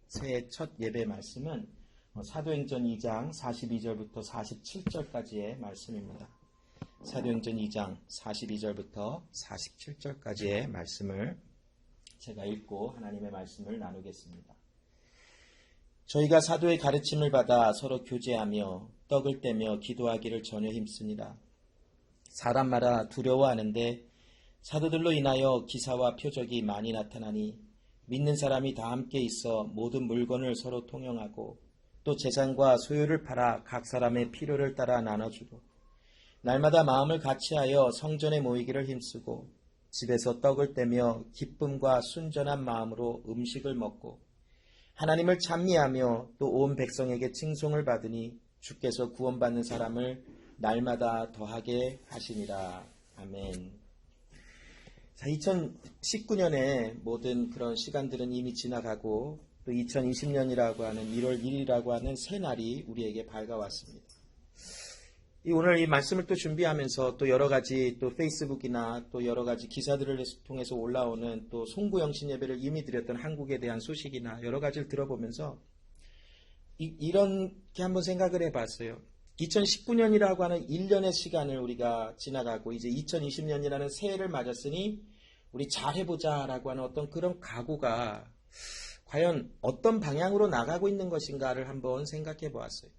새해 첫 예배 말씀은 사도행전 2장 42절부터 47절까지의 말씀입니다. 사도행전 2장 42절부터 47절까지의 말씀을 제가 읽고 하나님의 말씀을 나누겠습니다. 저희가 사도의 가르침을 받아 서로 교제하며 떡을 떼며 기도하기를 전혀 힘쓰니라. 사람마다 두려워하는데 사도들로 인하여 기사와 표적이 많이 나타나니 믿는 사람이 다 함께 있어 모든 물건을 서로 통용하고 또 재산과 소유를 팔아 각 사람의 필요를 따라 나눠주고 날마다 마음을 같이하여 성전에 모이기를 힘쓰고 집에서 떡을 떼며 기쁨과 순전한 마음으로 음식을 먹고 하나님을 찬미하며 또 온 백성에게 칭송을 받으니 주께서 구원받는 사람을 날마다 더하게 하시니라. 아멘. 자, 2019년에 모든 그런 시간들은 이미 지나가고 또 2020년이라고 하는 1월 1일이라고 하는 새 날이 우리에게 밝아왔습니다. 오늘 이 말씀을 또 준비하면서 또 여러 가지 또 페이스북이나 또 여러 가지 기사들을 통해서 올라오는 또 송구영신 예배를 이미 드렸던 한국에 대한 소식이나 여러 가지를 들어보면서 이렇게 한번 생각을 해봤어요. 2019년이라고 하는 1년의 시간을 우리가 지나가고 이제 2020년이라는 새해를 맞았으니 우리 잘해보자라고 하는 어떤 그런 각오가 과연 어떤 방향으로 나가고 있는 것인가를 한번 생각해 보았어요.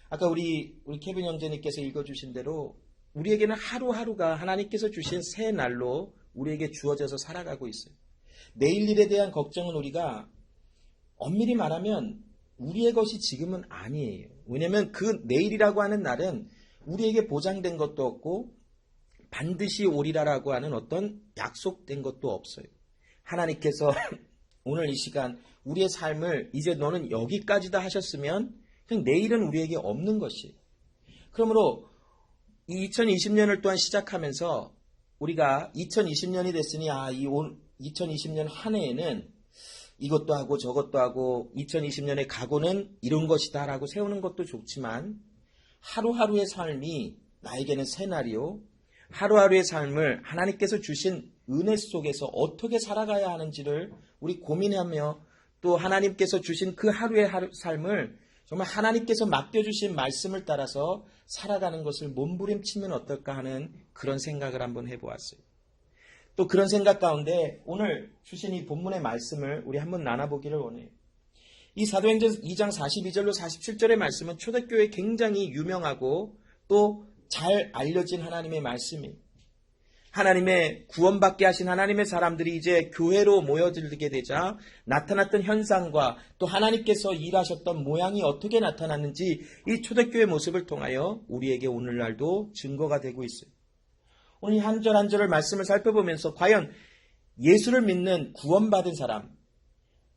아까 우리 케빈 형제님께서 읽어주신 대로 우리에게는 하루하루가 하나님께서 주신 새 날로 우리에게 주어져서 살아가고 있어요. 내일 일에 대한 걱정은 우리가 엄밀히 말하면 우리의 것이 지금은 아니에요. 왜냐하면 그 내일이라고 하는 날은 우리에게 보장된 것도 없고 반드시 오리라라고 하는 어떤 약속된 것도 없어요. 하나님께서 오늘 이 시간 우리의 삶을 이제 너는 여기까지다 하셨으면 그냥 내일은 우리에게 없는 것이에요. 그러므로 이 2020년을 또한 시작하면서 우리가 2020년이 됐으니 이 2020년 한 해에는 이것도 하고 저것도 하고 2020년의 각오는 이런 것이다 라고 세우는 것도 좋지만 하루하루의 삶이 나에게는 새날이요. 하루하루의 삶을 하나님께서 주신 은혜 속에서 어떻게 살아가야 하는지를 우리 고민하며 또 하나님께서 주신 그 하루의 삶을 정말 하나님께서 맡겨주신 말씀을 따라서 살아가는 것을 몸부림치면 어떨까 하는 그런 생각을 한번 해보았어요. 또 그런 생각 가운데 오늘 주신 이 본문의 말씀을 우리 한번 나눠보기를 원해요. 이 사도행전 2장 42절로 47절의 말씀은 초대교회에 굉장히 유명하고 또 잘 알려진 하나님의 말씀이에요. 하나님의 구원받게 하신 하나님의 사람들이 이제 교회로 모여들게 되자 나타났던 현상과 또 하나님께서 일하셨던 모양이 어떻게 나타났는지 이 초대교회 모습을 통하여 우리에게 오늘날도 증거가 되고 있어요. 오늘 한 절 한 절을 말씀을 살펴보면서 과연 예수를 믿는 구원받은 사람,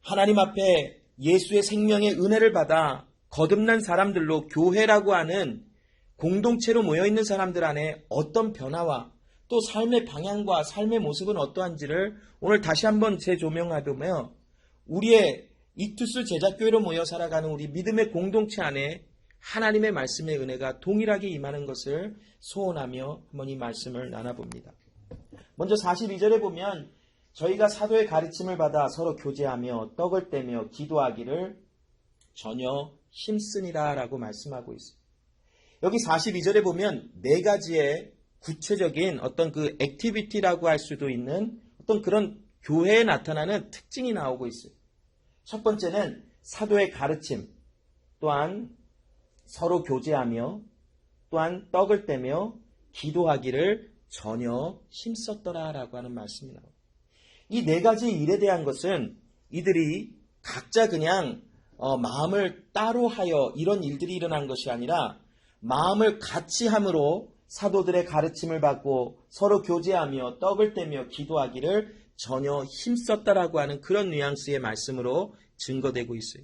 하나님 앞에 예수의 생명의 은혜를 받아 거듭난 사람들로 교회라고 하는 공동체로 모여있는 사람들 안에 어떤 변화와 또 삶의 방향과 삶의 모습은 어떠한지를 오늘 다시 한번 재조명하며 우리의 이투스 제자교회로 모여 살아가는 우리 믿음의 공동체 안에 하나님의 말씀의 은혜가 동일하게 임하는 것을 소원하며 한번 이 말씀을 나눠봅니다. 먼저 42절에 보면 저희가 사도의 가르침을 받아 서로 교제하며 떡을 떼며 기도하기를 전혀 힘쓰니라 라고 말씀하고 있습니다. 여기 42절에 보면 네 가지의 구체적인 어떤 그 액티비티라고 할 수도 있는 어떤 그런 교회에 나타나는 특징이 나오고 있어요. 첫 번째는 사도의 가르침, 또한 서로 교제하며 또한 떡을 떼며 기도하기를 전혀 힘썼더라라고 하는 말씀이 나옵니다. 이 네 가지 일에 대한 것은 이들이 각자 그냥 마음을 따로 하여 이런 일들이 일어난 것이 아니라 마음을 같이 함으로 사도들의 가르침을 받고 서로 교제하며 떡을 떼며 기도하기를 전혀 힘썼다라고 하는 그런 뉘앙스의 말씀으로 증거되고 있어요.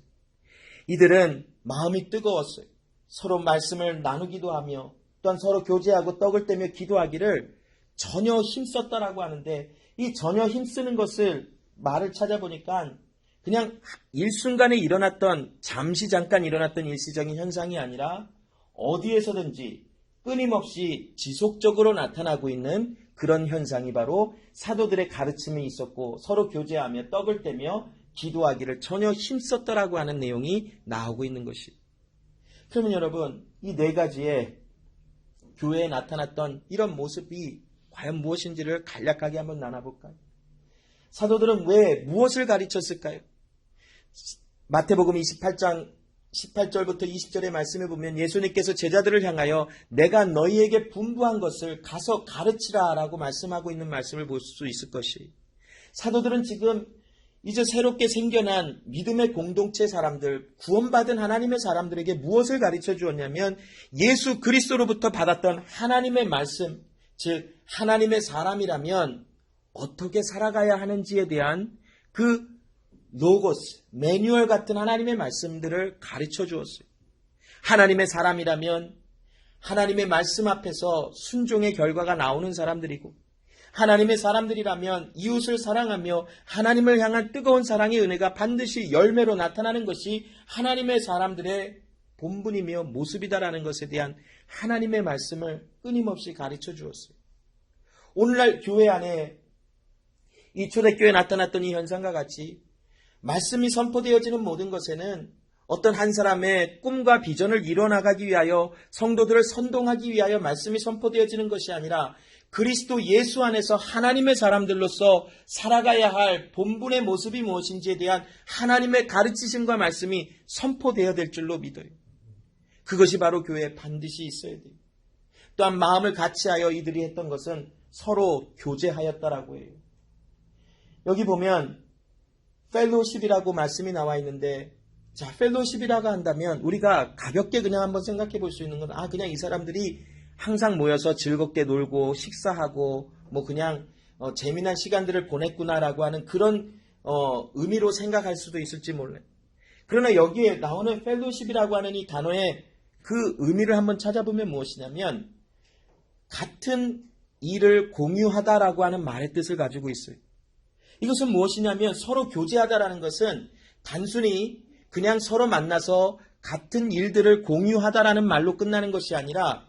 이들은 마음이 뜨거웠어요. 서로 말씀을 나누기도 하며 또한 서로 교제하고 떡을 떼며 기도하기를 전혀 힘썼다라고 하는데 이 전혀 힘쓰는 것을 말을 찾아보니까 그냥 일순간에 일어났던 잠시 잠깐 일어났던 일시적인 현상이 아니라 어디에서든지 끊임없이 지속적으로 나타나고 있는 그런 현상이 바로 사도들의 가르침이 있었고 서로 교제하며 떡을 떼며 기도하기를 전혀 힘썼더라고 하는 내용이 나오고 있는 것이. 그러면 여러분, 이 네 가지의 교회에 나타났던 이런 모습이 과연 무엇인지를 간략하게 한번 나눠볼까요? 사도들은 왜 무엇을 가르쳤을까요? 마태복음 28장 18절부터 20절의 말씀을 보면 예수님께서 제자들을 향하여 내가 너희에게 분부한 것을 가서 가르치라 라고 말씀하고 있는 말씀을 볼 수 있을 것이. 사도들은 지금 이제 새롭게 생겨난 믿음의 공동체 사람들, 구원받은 하나님의 사람들에게 무엇을 가르쳐 주었냐면 예수 그리스도로부터 받았던 하나님의 말씀, 즉 하나님의 사람이라면 어떻게 살아가야 하는지에 대한 그 로고스, 매뉴얼 같은 하나님의 말씀들을 가르쳐 주었어요. 하나님의 사람이라면 하나님의 말씀 앞에서 순종의 결과가 나오는 사람들이고, 하나님의 사람들이라면 이웃을 사랑하며 하나님을 향한 뜨거운 사랑의 은혜가 반드시 열매로 나타나는 것이 하나님의 사람들의 본분이며 모습이다라는 것에 대한 하나님의 말씀을 끊임없이 가르쳐 주었어요. 오늘날 교회 안에 이 초대교회에 나타났던 이 현상과 같이 말씀이 선포되어지는 모든 것에는 어떤 한 사람의 꿈과 비전을 이뤄나가기 위하여 성도들을 선동하기 위하여 말씀이 선포되어지는 것이 아니라 그리스도 예수 안에서 하나님의 사람들로서 살아가야 할 본분의 모습이 무엇인지에 대한 하나님의 가르치심과 말씀이 선포되어야 될 줄로 믿어요. 그것이 바로 교회에 반드시 있어야 돼요. 또한 마음을 같이하여 이들이 했던 것은 서로 교제하였다라고 해요. 여기 보면 펠로십이라고 말씀이 나와 있는데, 자, 펠로십이라고 한다면 우리가 가볍게 그냥 한번 생각해 볼 수 있는 건, 그냥 이 사람들이 항상 모여서 즐겁게 놀고 식사하고 뭐 그냥 재미난 시간들을 보냈구나라고 하는 그런 의미로 생각할 수도 있을지 몰라요. 그러나 여기에 나오는 펠로십이라고 하는 이 단어의 그 의미를 한번 찾아보면 무엇이냐면 같은 일을 공유하다라고 하는 말의 뜻을 가지고 있어요. 이것은 무엇이냐면 서로 교제하다라는 것은 단순히 그냥 서로 만나서 같은 일들을 공유하다라는 말로 끝나는 것이 아니라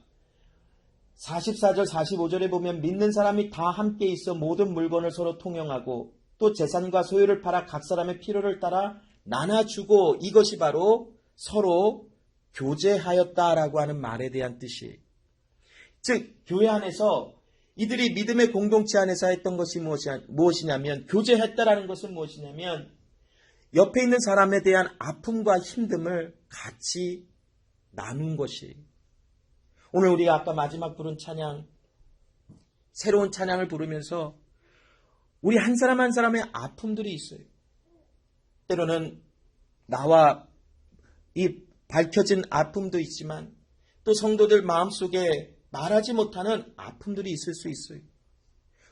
44절 45절에 보면 믿는 사람이 다 함께 있어 모든 물건을 서로 통용하고 또 재산과 소유를 팔아 각 사람의 필요를 따라 나눠주고, 이것이 바로 서로 교제하였다라고 하는 말에 대한 뜻이에요. 즉 교회 안에서 이들이 믿음의 공동체 안에서 했던 것이 무엇이냐면, 교제했다라는 것은 무엇이냐면 옆에 있는 사람에 대한 아픔과 힘듦을 같이 나눈 것이. 오늘 우리가 아까 마지막 부른 찬양, 새로운 찬양을 부르면서 우리 한 사람 한 사람의 아픔들이 있어요. 때로는 나와 이 밝혀진 아픔도 있지만 또 성도들 마음속에 말하지 못하는 아픔들이 있을 수 있어요.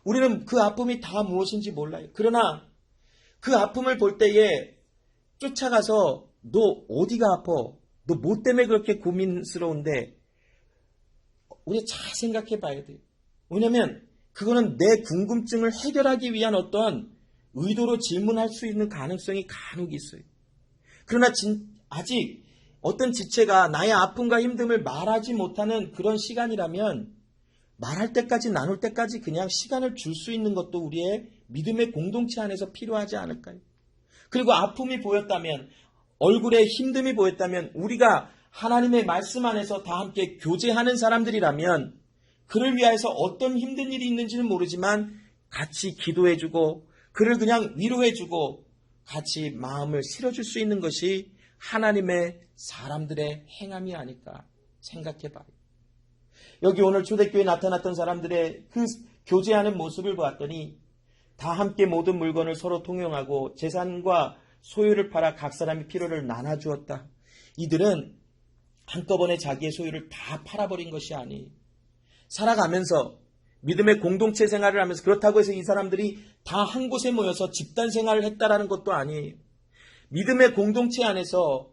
우리는 그 아픔이 다 무엇인지 몰라요. 그러나 그 아픔을 볼 때에 쫓아가서 너 어디가 아파? 너 뭐 때문에 그렇게 고민스러운데? 우리 잘 생각해 봐야 돼요. 왜냐하면 그거는 내 궁금증을 해결하기 위한 어떤 의도로 질문할 수 있는 가능성이 간혹 있어요. 그러나 아직 어떤 지체가 나의 아픔과 힘듦을 말하지 못하는 그런 시간이라면 말할 때까지, 나눌 때까지 그냥 시간을 줄 수 있는 것도 우리의 믿음의 공동체 안에서 필요하지 않을까요? 그리고 아픔이 보였다면, 얼굴에 힘듦이 보였다면 우리가 하나님의 말씀 안에서 다 함께 교제하는 사람들이라면 그를 위해서 어떤 힘든 일이 있는지는 모르지만 같이 기도해주고 그를 그냥 위로해주고 같이 마음을 실어줄 수 있는 것이 하나님의 사람들의 행함이 아닐까 생각해봐요. 여기 오늘 초대교회에 나타났던 사람들의 그 교제하는 모습을 보았더니 다 함께 모든 물건을 서로 통용하고 재산과 소유를 팔아 각 사람의 필요를 나눠주었다. 이들은 한꺼번에 자기의 소유를 다 팔아버린 것이 아니에요. 살아가면서 믿음의 공동체 생활을 하면서 그렇다고 해서 이 사람들이 다 한 곳에 모여서 집단 생활을 했다라는 것도 아니에요. 믿음의 공동체 안에서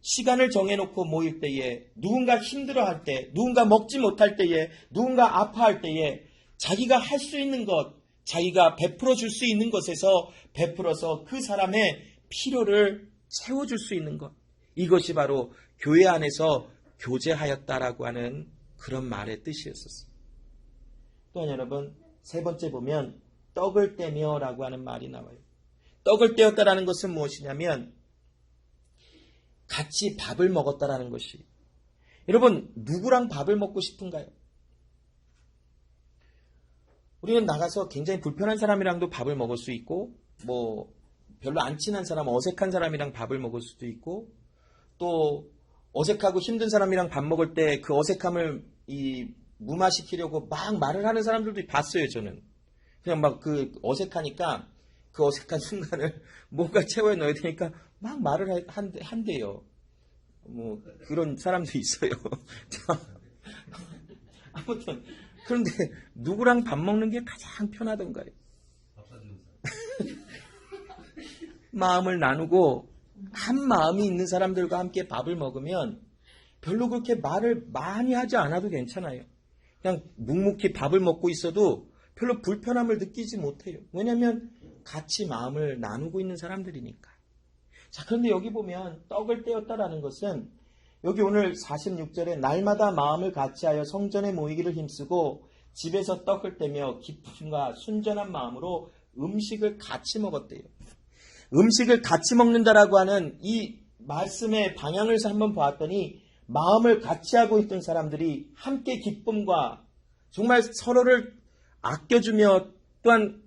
시간을 정해놓고 모일 때에, 누군가 힘들어할 때, 누군가 먹지 못할 때에, 누군가 아파할 때에 자기가 할 수 있는 것, 자기가 베풀어 줄 수 있는 것에서 베풀어서 그 사람의 필요를 채워줄 수 있는 것, 이것이 바로 교회 안에서 교제하였다라고 하는 그런 말의 뜻이었었어요. 또한 여러분, 세 번째 보면 떡을 떼며 라고 하는 말이 나와요. 떡을 떼었다라는 것은 무엇이냐면 같이 밥을 먹었다라는 것이. 여러분, 누구랑 밥을 먹고 싶은가요? 우리는 나가서 굉장히 불편한 사람이랑도 밥을 먹을 수 있고, 별로 안 친한 사람, 어색한 사람이랑 밥을 먹을 수도 있고, 또 어색하고 힘든 사람이랑 밥 먹을 때 그 어색함을 무마시키려고 막 말을 하는 사람들도 봤어요, 저는. 그냥 막 그 어색하니까 그 어색한 순간을 뭔가 채워에 넣어야 되니까 막 말을 한대요. 그런 사람도 있어요. 아무튼, 그런데 누구랑 밥 먹는 게 가장 편하던가요? 마음을 나누고 한 마음이 있는 사람들과 함께 밥을 먹으면 별로 그렇게 말을 많이 하지 않아도 괜찮아요. 그냥 묵묵히 밥을 먹고 있어도 별로 불편함을 느끼지 못해요. 왜냐하면 같이 마음을 나누고 있는 사람들이니까. 자, 그런데 여기 보면 떡을 떼었다라는 것은 여기 오늘 46절에 날마다 마음을 같이하여 성전에 모이기를 힘쓰고 집에서 떡을 떼며 기쁨과 순전한 마음으로 음식을 같이 먹었대요. 음식을 같이 먹는다라고 하는 이 말씀의 방향을 한번 보았더니 마음을 같이 하고 있던 사람들이 함께 기쁨과 정말 서로를 아껴주며 또한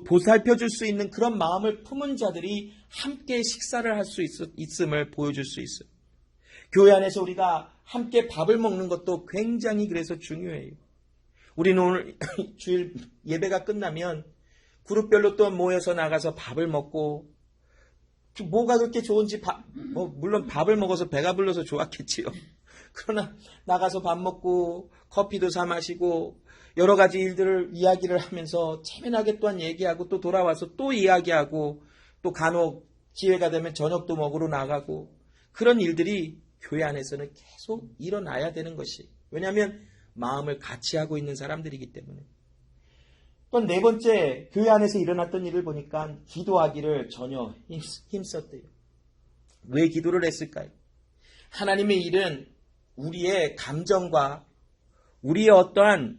보살펴줄 수 있는 그런 마음을 품은 자들이 함께 식사를 할 수 있음을 보여줄 수 있어요. 교회 안에서 우리가 함께 밥을 먹는 것도 굉장히 그래서 중요해요. 우리는 오늘 주일 예배가 끝나면 그룹별로 또 모여서 나가서 밥을 먹고, 뭐가 그렇게 좋은지 물론 밥을 먹어서 배가 불러서 좋았겠지요. 그러나 나가서 밥 먹고 커피도 사 마시고 여러 가지 일들을 이야기를 하면서 재미나게 또한 얘기하고 또 돌아와서 또 이야기하고 또 간혹 기회가 되면 저녁도 먹으러 나가고 그런 일들이 교회 안에서는 계속 일어나야 되는 것이. 왜냐하면 마음을 같이 하고 있는 사람들이기 때문에. 또 네 번째, 교회 안에서 일어났던 일을 보니까 기도하기를 전혀 힘썼대요. 왜 기도를 했을까요? 하나님의 일은 우리의 감정과 우리의 어떠한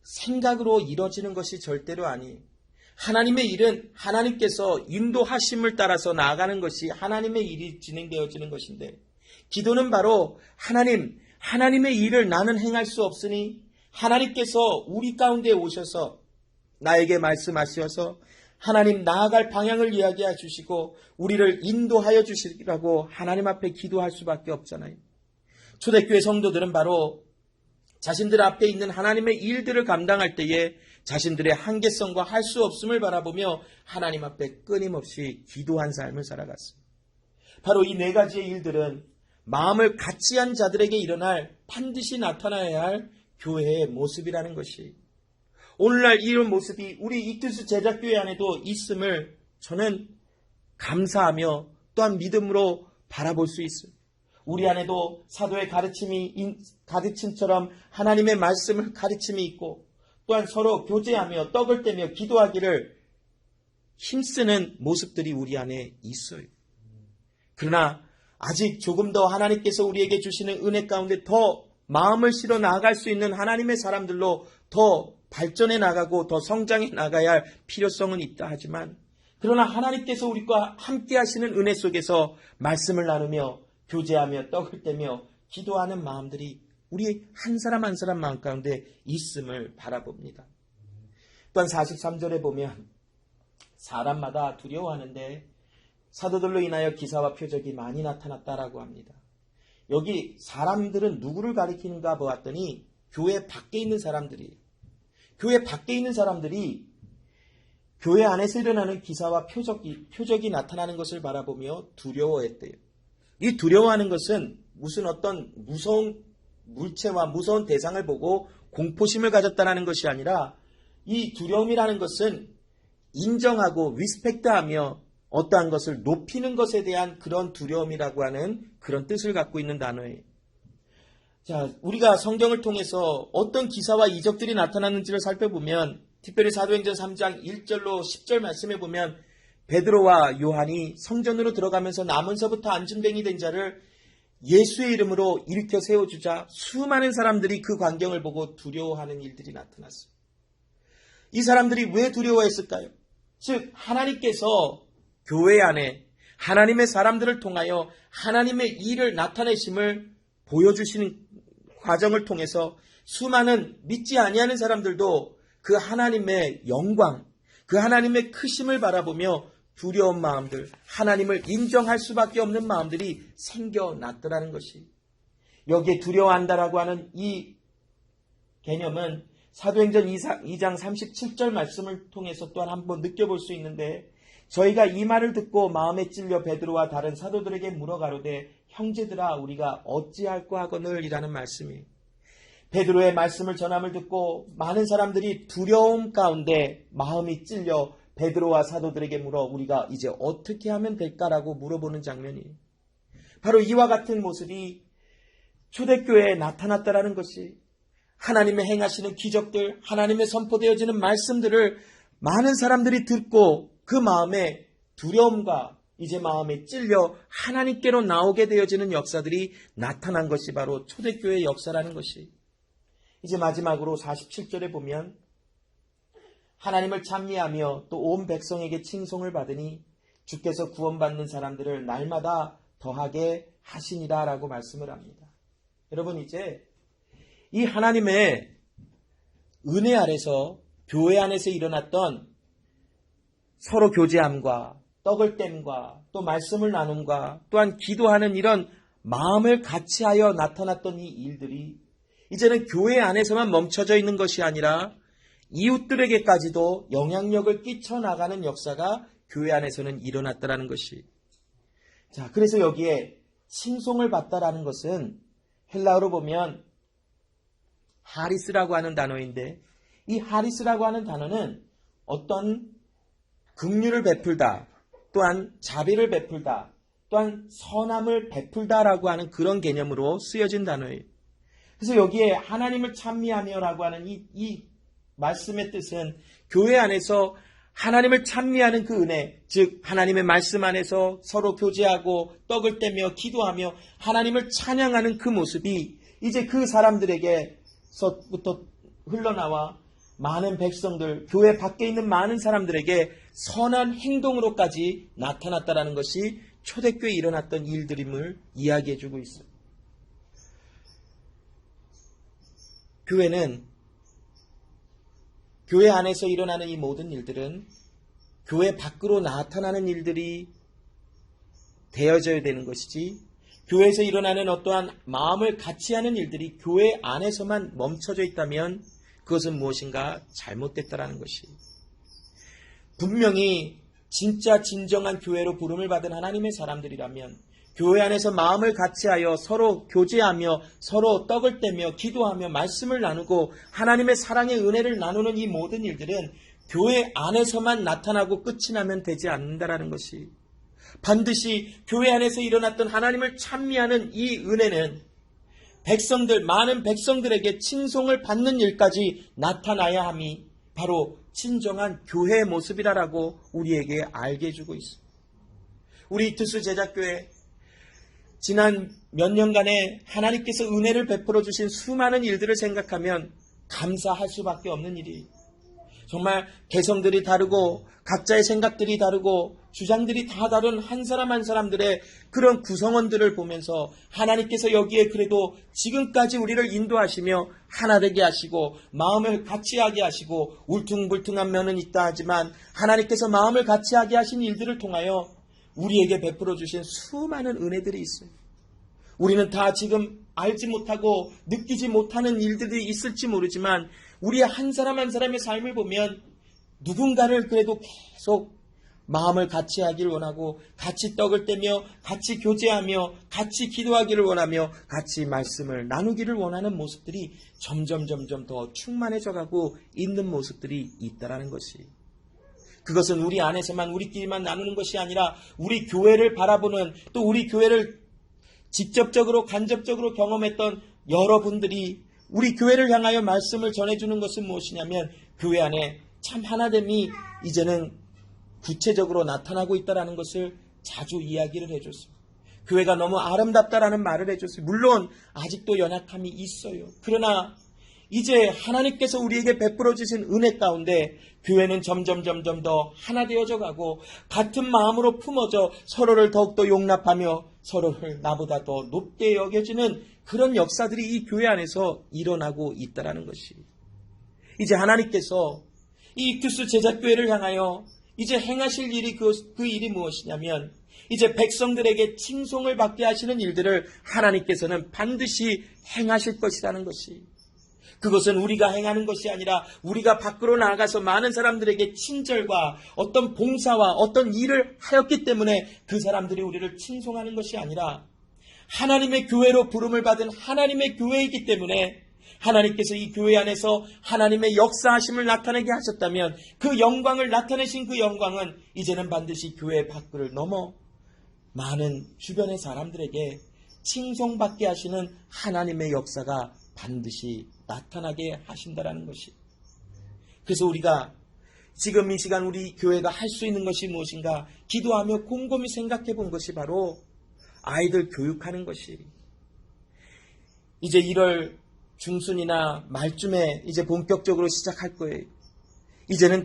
생각으로 이루어지는 것이 절대로 아니에요. 하나님의 일은 하나님께서 인도하심을 따라서 나아가는 것이 하나님의 일이 진행되어지는 것인데, 기도는 바로 하나님의 일을 나는 행할 수 없으니 하나님께서 우리 가운데 오셔서 나에게 말씀하셔서 하나님 나아갈 방향을 이야기해 주시고 우리를 인도하여 주시라고 하나님 앞에 기도할 수밖에 없잖아요. 초대교회 성도들은 바로 자신들 앞에 있는 하나님의 일들을 감당할 때에 자신들의 한계성과 할 수 없음을 바라보며 하나님 앞에 끊임없이 기도한 삶을 살아갔습니다. 바로 이 네 가지의 일들은 마음을 같이 한 자들에게 일어날 반드시 나타나야 할 교회의 모습이라는 것이, 오늘날 이런 모습이 우리 이투스 제자교회 안에도 있음을 저는 감사하며 또한 믿음으로 바라볼 수 있어요. 우리 안에도 사도의 가르침처럼 하나님의 말씀을 가르침이 있고 또한 서로 교제하며 떡을 떼며 기도하기를 힘쓰는 모습들이 우리 안에 있어요. 그러나 아직 조금 더 하나님께서 우리에게 주시는 은혜 가운데 더 마음을 실어 나아갈 수 있는 하나님의 사람들로 더 발전해 나가고 더 성장해 나가야 할 필요성은 있다 하지만, 그러나 하나님께서 우리와 함께 하시는 은혜 속에서 말씀을 나누며 교제하며 떡을 떼며 기도하는 마음들이 우리 한 사람 한 사람 마음 가운데 있음을 바라봅니다. 또한 43절에 보면 사람마다 두려워하는데 사도들로 인하여 기사와 표적이 많이 나타났다라고 합니다. 여기 사람들은 누구를 가리키는가 보았더니 교회 밖에 있는 사람들이, 교회 밖에 있는 사람들이 교회 안에서 일어나는 기사와 표적이 나타나는 것을 바라보며 두려워했대요. 이 두려워하는 것은 무슨 어떤 무서운 물체와 무서운 대상을 보고 공포심을 가졌다는 것이 아니라, 이 두려움이라는 것은 인정하고 리스펙트하며 어떠한 것을 높이는 것에 대한 그런 두려움이라고 하는 그런 뜻을 갖고 있는 단어예요. 자, 우리가 성경을 통해서 어떤 기사와 이적들이 나타났는지를 살펴보면, 특별히 사도행전 3장 1절로 10절 말씀에 보면 베드로와 요한이 성전으로 들어가면서 남은서부터 안진뱅이 된 자를 예수의 이름으로 일으켜 세워주자 수많은 사람들이 그 광경을 보고 두려워하는 일들이 나타났어요. 이 사람들이 왜 두려워했을까요? 즉 하나님께서 교회 안에 하나님의 사람들을 통하여 하나님의 일을 나타내심을 보여주시는 과정을 통해서 수많은 믿지 아니하는 사람들도 그 하나님의 영광, 그 하나님의 크심을 바라보며 두려운 마음들, 하나님을 인정할 수밖에 없는 마음들이 생겨났더라는 것이, 여기에 두려워한다라고 하는 이 개념은 사도행전 2장 37절 말씀을 통해서 또한 한번 느껴볼 수 있는데, 저희가 이 말을 듣고 마음에 찔려 베드로와 다른 사도들에게 물어가로되 형제들아 우리가 어찌할까 하거늘 이라는 말씀이, 베드로의 말씀을 전함을 듣고 많은 사람들이 두려움 가운데 마음이 찔려 베드로와 사도들에게 물어 우리가 이제 어떻게 하면 될까라고 물어보는 장면이, 바로 이와 같은 모습이 초대교회에 나타났다라는 것이, 하나님의 행하시는 기적들, 하나님의 선포되어지는 말씀들을 많은 사람들이 듣고 그 마음에 두려움과 이제 마음에 찔려 하나님께로 나오게 되어지는 역사들이 나타난 것이 바로 초대교회의 역사라는 것이, 이제 마지막으로 47절에 보면 하나님을 찬미하며 또 온 백성에게 칭송을 받으니 주께서 구원받는 사람들을 날마다 더하게 하시니라 라고 말씀을 합니다. 여러분, 이제 이 하나님의 은혜 아래서 교회 안에서 일어났던 서로 교제함과 떡을 땜과 또 말씀을 나눔과 또한 기도하는 이런 마음을 같이하여 나타났던 이 일들이 이제는 교회 안에서만 멈춰져 있는 것이 아니라 이웃들에게까지도 영향력을 끼쳐나가는 역사가 교회 안에서는 일어났다라는 것이, 자, 그래서 여기에 칭송을 받다라는 것은 헬라어로 보면 하리스라고 하는 단어인데, 이 하리스라고 하는 단어는 어떤 긍휼을 베풀다, 또한 자비를 베풀다, 또한 선함을 베풀다라고 하는 그런 개념으로 쓰여진 단어예요. 그래서 여기에 하나님을 찬미하며라고 하는 이 말씀의 뜻은 교회 안에서 하나님을 찬미하는 그 은혜, 즉 하나님의 말씀 안에서 서로 교제하고 떡을 떼며 기도하며 하나님을 찬양하는 그 모습이 이제 그 사람들에게서부터 흘러나와 많은 백성들, 교회 밖에 있는 많은 사람들에게 선한 행동으로까지 나타났다라는 것이 초대교회에 일어났던 일들임을 이야기해주고 있어요. 교회는, 교회 안에서 일어나는 이 모든 일들은 교회 밖으로 나타나는 일들이 되어져야 되는 것이지, 교회에서 일어나는 어떠한 마음을 같이 하는 일들이 교회 안에서만 멈춰져 있다면 그것은 무엇인가 잘못됐다라는 것이, 분명히 진짜 진정한 교회로 부름을 받은 하나님의 사람들이라면 교회 안에서 마음을 같이하여 서로 교제하며 서로 떡을 떼며 기도하며 말씀을 나누고 하나님의 사랑의 은혜를 나누는 이 모든 일들은 교회 안에서만 나타나고 끝이 나면 되지 않는다라는 것이, 반드시 교회 안에서 일어났던 하나님을 찬미하는 이 은혜는 백성들, 많은 백성들에게 칭송을 받는 일까지 나타나야 함이 바로 진정한 교회의 모습이라고 우리에게 알게 해주고 있습니다. 우리 이투스 제자교회 지난 몇 년간에 하나님께서 은혜를 베풀어 주신 수많은 일들을 생각하면 감사할 수밖에 없는 일이, 정말 개성들이 다르고 각자의 생각들이 다르고 주장들이 다 다른 한 사람 한 사람들의 그런 구성원들을 보면서 하나님께서 여기에 그래도 지금까지 우리를 인도하시며 하나 되게 하시고 마음을 같이하게 하시고 울퉁불퉁한 면은 있다 하지만 하나님께서 마음을 같이하게 하신 일들을 통하여 우리에게 베풀어 주신 수많은 은혜들이 있어요. 우리는 다 지금 알지 못하고 느끼지 못하는 일들이 있을지 모르지만 우리의 한 사람 한 사람의 삶을 보면 누군가를 그래도 계속 마음을 같이 하기를 원하고 같이 떡을 떼며 같이 교제하며 같이 기도하기를 원하며 같이 말씀을 나누기를 원하는 모습들이 점점 더 충만해져 가고 있는 모습들이 있다라는 것이, 그것은 우리 안에서만 우리끼리만 나누는 것이 아니라 우리 교회를 바라보는, 또 우리 교회를 직접적으로 간접적으로 경험했던 여러분들이 우리 교회를 향하여 말씀을 전해주는 것은 무엇이냐면 교회 안에 참 하나됨이 이제는 구체적으로 나타나고 있다는 것을 자주 이야기를 해줬습니다. 교회가 너무 아름답다라는 말을 해줬어요. 물론 아직도 연약함이 있어요. 그러나 이제 하나님께서 우리에게 베풀어 주신 은혜 가운데 교회는 점점 더 하나 되어져 가고 같은 마음으로 품어져 서로를 더욱더 용납하며 서로를 나보다 더 높게 여겨지는 그런 역사들이 이 교회 안에서 일어나고 있다라는 것이, 이제 하나님께서 이 익투스 제자교회를 향하여 이제 행하실 일이 그 일이 무엇이냐면, 이제 백성들에게 칭송을 받게 하시는 일들을 하나님께서는 반드시 행하실 것이라는 것이, 그것은 우리가 행하는 것이 아니라 우리가 밖으로 나아가서 많은 사람들에게 친절과 어떤 봉사와 어떤 일을 하였기 때문에 그 사람들이 우리를 칭송하는 것이 아니라, 하나님의 교회로 부름을 받은 하나님의 교회이기 때문에 하나님께서 이 교회 안에서 하나님의 역사하심을 나타내게 하셨다면 그 영광을 나타내신 그 영광은 이제는 반드시 교회 밖을 넘어 많은 주변의 사람들에게 칭송받게 하시는 하나님의 역사가 반드시 나타나게 하신다라는 것이, 그래서 우리가 지금 이 시간 우리 교회가 할 수 있는 것이 무엇인가 기도하며 곰곰이 생각해 본 것이 바로 아이들 교육하는 것이, 이제 1월 중순이나 말쯤에 이제 본격적으로 시작할 거예요. 이제는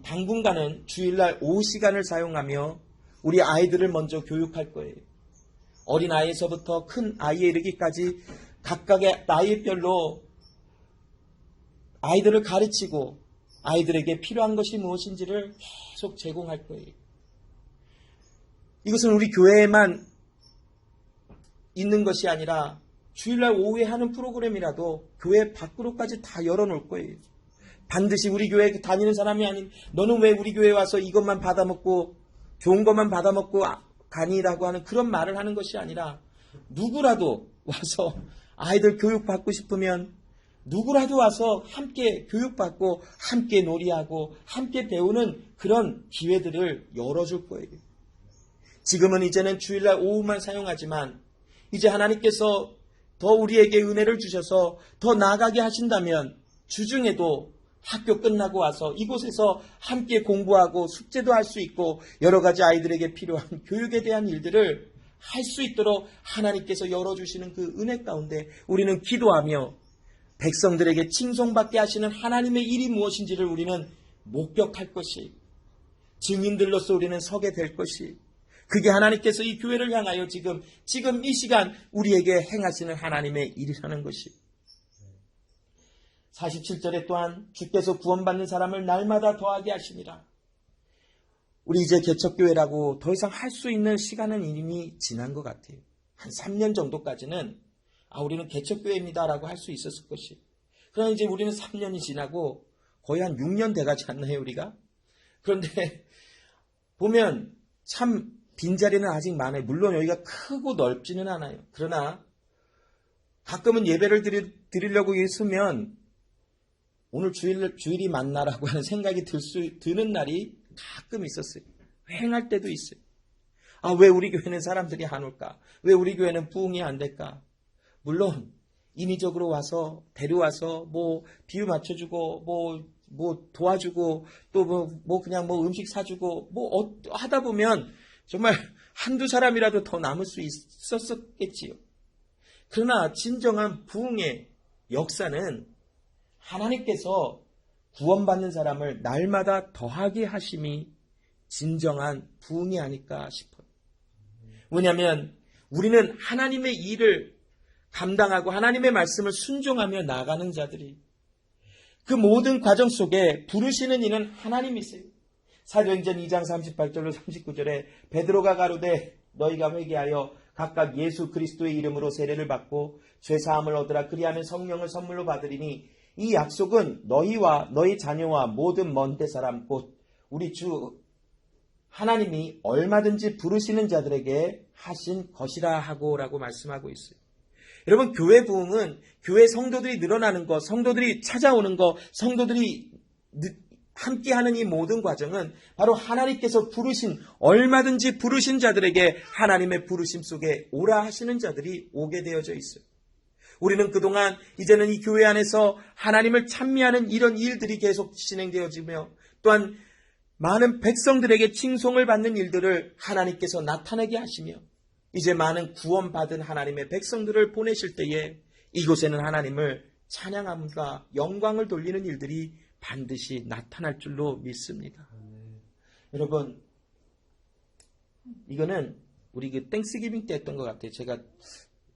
당분간은 주일날 오후 시간을 사용하며 우리 아이들을 먼저 교육할 거예요. 어린아이에서부터 큰 아이에 이르기까지 각각의 나이별로 아이들을 가르치고 아이들에게 필요한 것이 무엇인지를 계속 제공할 거예요. 이것은 우리 교회에만 있는 것이 아니라 주일날 오후에 하는 프로그램이라도 교회 밖으로까지 다 열어놓을 거예요. 반드시 우리 교회 다니는 사람이 아닌 너는 왜 우리 교회에 와서 이것만 받아먹고 좋은 것만 받아먹고 가니라고 하는 그런 말을 하는 것이 아니라, 누구라도 와서 아이들 교육받고 싶으면 누구라도 와서 함께 교육받고 함께 놀이하고 함께 배우는 그런 기회들을 열어줄 거예요. 지금은 이제는 주일날 오후만 사용하지만 이제 하나님께서 더 우리에게 은혜를 주셔서 더 나아가게 하신다면 주중에도 학교 끝나고 와서 이곳에서 함께 공부하고 숙제도 할 수 있고 여러 가지 아이들에게 필요한 교육에 대한 일들을 할 수 있도록 하나님께서 열어주시는 그 은혜 가운데 우리는 기도하며 백성들에게 칭송받게 하시는 하나님의 일이 무엇인지를 우리는 목격할 것이, 증인들로서 우리는 서게 될 것이, 그게 하나님께서 이 교회를 향하여 지금 이 시간 우리에게 행하시는 하나님의 일이라는 것이. 47절에 또한 주께서 구원받는 사람을 날마다 더하게 하시니라. 우리 이제 개척교회라고 더 이상 할 수 있는 시간은 이미 지난 것 같아요. 한 3년 정도까지는 우리는 개척교회입니다라고 할 수 있었을 것이. 그러나 이제 우리는 3년이 지나고 거의 한 6년 돼가지 않나요, 우리가? 그런데 보면 참 빈자리는 아직 많아요. 물론 여기가 크고 넓지는 않아요. 그러나 가끔은 예배를 드리려고 있으면 오늘 주일이 맞나라고 하는 생각이 드는 날이 가끔 있었어요. 행할 때도 있어요. 왜 우리 교회는 사람들이 안 올까? 왜 우리 교회는 부흥이 안 될까? 물론 인위적으로 와서 데려와서 뭐 비유 맞춰주고 뭐 도와주고 또 그냥 음식 사주고 하다 보면 정말 한두 사람이라도 더 남을 수 있었겠지요. 그러나 진정한 부흥의 역사는 하나님께서 구원받는 사람을 날마다 더하게 하심이 진정한 부흥이 아닐까 싶어요. 왜냐하면 우리는 하나님의 일을 감당하고 하나님의 말씀을 순종하며 나가는 자들이, 그 모든 과정 속에 부르시는 이는 하나님이세요. 사도행전 2장 38절로 39절에 베드로가 가로되 너희가 회개하여 각각 예수 그리스도의 이름으로 세례를 받고 죄사함을 얻으라. 그리하면 성령을 선물로 받으리니 이 약속은 너희와 너희 자녀와 모든 먼데 사람 곧 우리 주 하나님이 얼마든지 부르시는 자들에게 하신 것이라 하고라고 말씀하고 있어요. 여러분, 교회 부흥은 교회 성도들이 늘어나는 것, 성도들이 찾아오는 것, 성도들이 함께하는 이 모든 과정은 바로 하나님께서 얼마든지 부르신 자들에게 하나님의 부르심 속에 오라 하시는 자들이 오게 되어져 있어요. 우리는 그동안 이제는 이 교회 안에서 하나님을 찬미하는 이런 일들이 계속 진행되어지며 또한 많은 백성들에게 칭송을 받는 일들을 하나님께서 나타내게 하시며 이제 많은 구원받은 하나님의 백성들을 보내실 때에 이곳에는 하나님을 찬양함과 영광을 돌리는 일들이 반드시 나타날 줄로 믿습니다. 여러분, 이거는 우리 그 땡스기빙 때 했던 것 같아요. 제가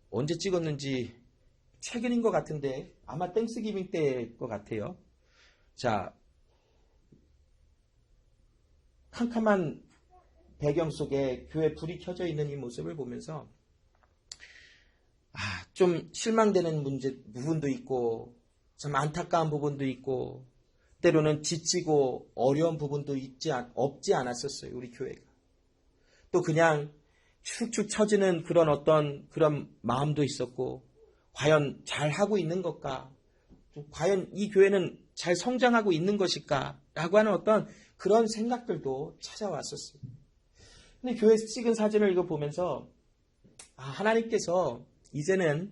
언제 찍었는지 최근인 것 같은데 아마 땡스기빙 때일 것 같아요. 자, 캄캄한 배경 속에 교회 불이 켜져 있는 이 모습을 보면서 좀 실망되는 부분도 있고 참 안타까운 부분도 있고 때로는 지치고 어려운 부분도 없지 않았었어요. 우리 교회가. 또 그냥 축축 처지는 그런 마음도 있었고 과연 잘하고 있는 것까? 과연 이 교회는 잘 성장하고 있는 것일까? 라고 하는 어떤 그런 생각들도 찾아왔었어요. 근데 교회에서 찍은 사진을 이거 보면서 하나님께서 이제는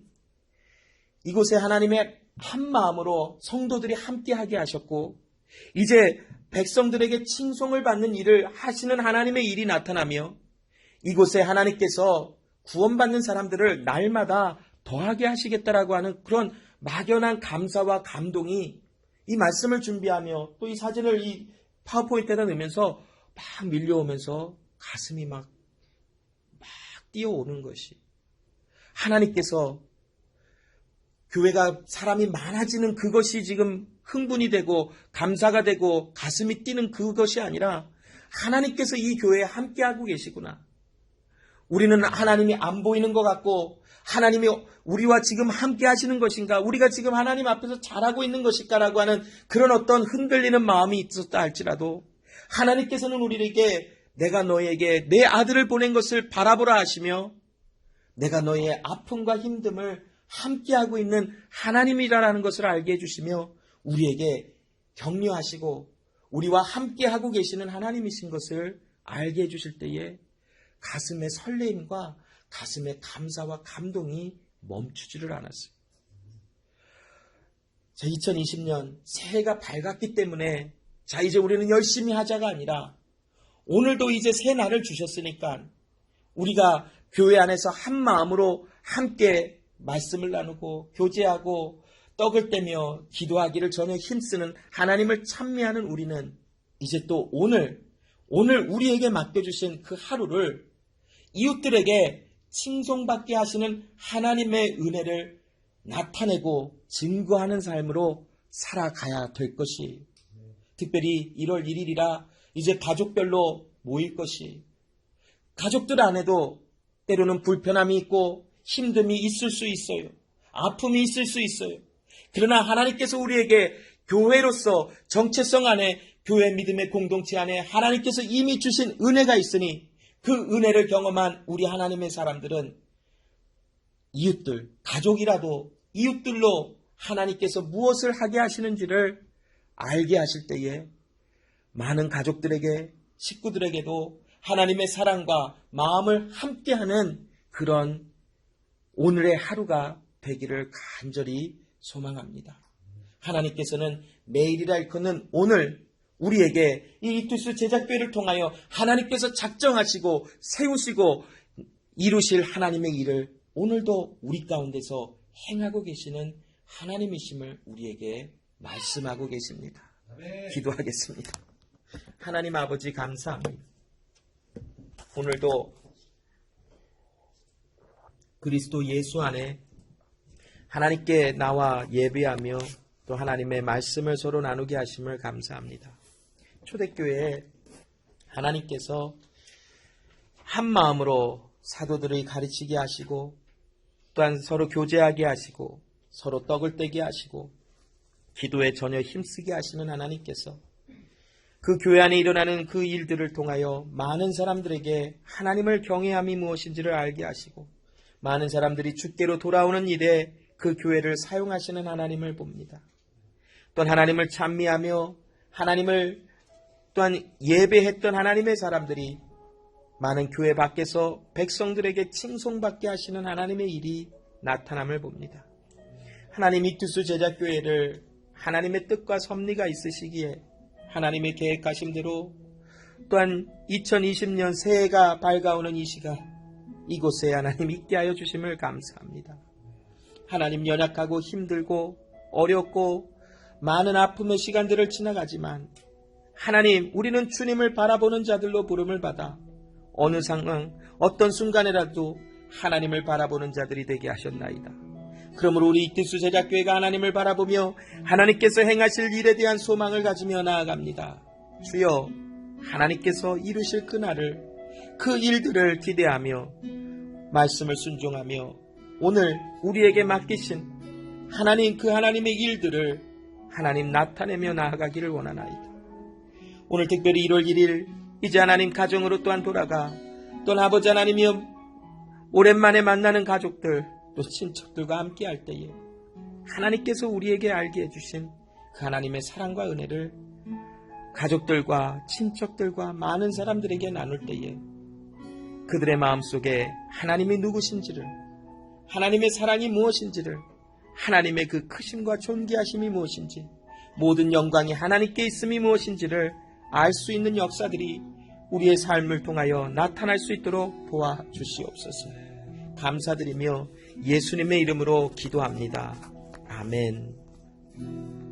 이곳에 하나님의 한 마음으로 성도들이 함께하게 하셨고 이제 백성들에게 칭송을 받는 일을 하시는 하나님의 일이 나타나며 이곳에 하나님께서 구원받는 사람들을 날마다 더하게 하시겠다라고 하는 그런 막연한 감사와 감동이 이 말씀을 준비하며 또 이 사진을 이 파워포인트에다 넣으면서 막 밀려오면서 가슴이 막 뛰어오는 것이 하나님께서 교회가 사람이 많아지는 그것이 지금 흥분이 되고 감사가 되고 가슴이 뛰는 그것이 아니라 하나님께서 이 교회에 함께하고 계시구나. 우리는 하나님이 안 보이는 것 같고 하나님이 우리와 지금 함께 하시는 것인가? 우리가 지금 하나님 앞에서 잘하고 있는 것일까라고 하는 그런 어떤 흔들리는 마음이 있었다 할지라도 하나님께서는 우리에게 내가 너에게 내 아들을 보낸 것을 바라보라 하시며 내가 너의 아픔과 힘듦을 함께하고 있는 하나님이라는 것을 알게 해주시며 우리에게 격려하시고 우리와 함께하고 계시는 하나님이신 것을 알게 해주실 때에 가슴의 설레임과 가슴의 감사와 감동이 멈추지를 않았어요. 자, 2020년 새해가 밝았기 때문에 자 이제 우리는 열심히 하자가 아니라 오늘도 이제 새 날을 주셨으니까 우리가 교회 안에서 한 마음으로 함께 말씀을 나누고 교제하고 떡을 떼며 기도하기를 전혀 힘쓰는 하나님을 찬미하는 우리는 이제 또 오늘 우리에게 맡겨주신 그 하루를 이웃들에게 칭송받게 하시는 하나님의 은혜를 나타내고 증거하는 삶으로 살아가야 될 것이 특별히 1월 1일이라 이제 가족별로 모일 것이 가족들 안에도 때로는 불편함이 있고 힘듦이 있을 수 있어요. 아픔이 있을 수 있어요. 그러나 하나님께서 우리에게 교회로서 정체성 안에 교회 믿음의 공동체 안에 하나님께서 이미 주신 은혜가 있으니 그 은혜를 경험한 우리 하나님의 사람들은 이웃들, 가족이라도 이웃들로 하나님께서 무엇을 하게 하시는지를 알게 하실 때에 많은 가족들에게 식구들에게도 하나님의 사랑과 마음을 함께하는 그런 오늘의 하루가 되기를 간절히 소망합니다. 하나님께서는 매일이라 일컫는 오늘 우리에게 이 이투스 제작교회를 통하여 하나님께서 작정하시고 세우시고 이루실 하나님의 일을 오늘도 우리 가운데서 행하고 계시는 하나님이심을 우리에게 말씀하고 계십니다. 기도하겠습니다. 하나님 아버지 감사합니다. 오늘도 그리스도 예수 안에 하나님께 나와 예배하며 또 하나님의 말씀을 서로 나누게 하심을 감사합니다. 초대교회에 하나님께서 한 마음으로 사도들을 가르치게 하시고 또한 서로 교제하게 하시고 서로 떡을 떼게 하시고 기도에 전혀 힘쓰게 하시는 하나님께서 그 교회 안에 일어나는 그 일들을 통하여 많은 사람들에게 하나님을 경외함이 무엇인지를 알게 하시고 많은 사람들이 주께로 돌아오는 일에 그 교회를 사용하시는 하나님을 봅니다. 또한 하나님을 찬미하며 하나님을 또한 예배했던 하나님의 사람들이 많은 교회 밖에서 백성들에게 칭송받게 하시는 하나님의 일이 나타남을 봅니다. 하나님 이투스 제작교회를 하나님의 뜻과 섭리가 있으시기에 하나님의 계획하신 대로 또한 2020년 새해가 밝아오는 이 시간 이곳에 하나님 있게 하여 주심을 감사합니다. 하나님, 연약하고 힘들고 어렵고 많은 아픔의 시간들을 지나가지만 하나님, 우리는 주님을 바라보는 자들로 부름을 받아 어느 상황, 어떤 순간에라도 하나님을 바라보는 자들이 되게 하셨나이다. 그러므로 우리 이티수 제자교회가 하나님을 바라보며 하나님께서 행하실 일에 대한 소망을 가지며 나아갑니다. 주여, 하나님께서 이루실 그날을, 그 일들을 기대하며 말씀을 순종하며 오늘 우리에게 맡기신 하나님, 그 하나님의 일들을 하나님 나타내며 나아가기를 원하나이다. 오늘 특별히 1월 1일 이제 하나님 가정으로 또한 돌아가 또 아버지 하나님이여 오랜만에 만나는 가족들 또 친척들과 함께 할 때에 하나님께서 우리에게 알게 해주신 그 하나님의 사랑과 은혜를 가족들과 친척들과 많은 사람들에게 나눌 때에 그들의 마음속에 하나님이 누구신지를, 하나님의 사랑이 무엇인지를, 하나님의 그 크심과 존귀하심이 무엇인지, 모든 영광이 하나님께 있음이 무엇인지를 알 수 있는 역사들이 우리의 삶을 통하여 나타날 수 있도록 도와주시옵소서. 감사드리며 예수님의 이름으로 기도합니다. 아멘.